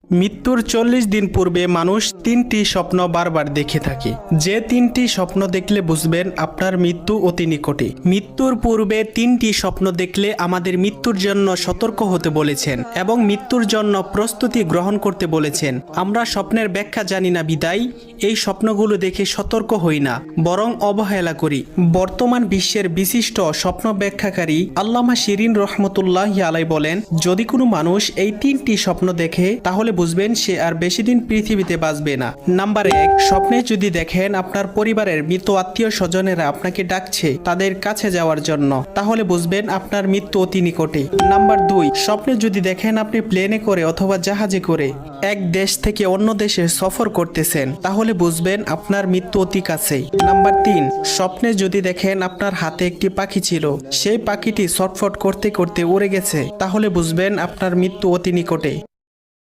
মৃত্যুর 40 দিন পূর্বে মানুষ 3টি স্বপ্ন বারবার দেখে থাকে। যে 3টি স্বপ্ন দেখলে বুঝবেন আপনার মৃত্যু অতি নিকটে। মৃত্যুর পূর্বে 3টি স্বপ্ন দেখলে আমাদের মৃত্যুর জন্য সতর্ক হতে বলেছেন এবং মৃত্যুর জন্য প্রস্তুতি গ্রহণ করতে বলেছেন। আমরা স্বপ্নের ব্যাখ্যা জানি না বিদায় এই স্বপ্নগুলো দেখে সতর্ক হই না, বরং অবহেলা করি। বর্তমান বিশ্বের বিশিষ্ট স্বপ্ন ব্যাখ্যাকারী আল্লামা শিরিন রহমতুল্লাহি আলাই বলেন, যদি কোনো মানুষ এই 3টি স্বপ্ন দেখে তাহলে বুঝবেন সে আর বেশি দিন পৃথিবীতে বাঁচবে না। নাম্বার 1, স্বপ্নে যদি দেখেন আপনার পরিবারের মৃত আত্মীয় স্বজনেরা আপনাকে ডাকছে তাদের কাছে যাওয়ার জন্য, তাহলে বুঝবেন আপনার মৃত্যু অতি নিকটে। নাম্বার 2, স্বপ্নে যদি দেখেন আপনি প্লেনে করে অথবা জাহাজে করে এক দেশ থেকে অন্য দেশে সফর করতেছেন, তাহলে বুঝবেন আপনার মৃত্যু অতি কাছেই। নাম্বার 3, স্বপ্নে যদি দেখেন আপনার হাতে একটি পাখি ছিল, সেই পাখিটি ছটফট করতে করতে উড়ে গেছে, তাহলে বুঝবেন আপনার মৃত্যু অতি নিকটে।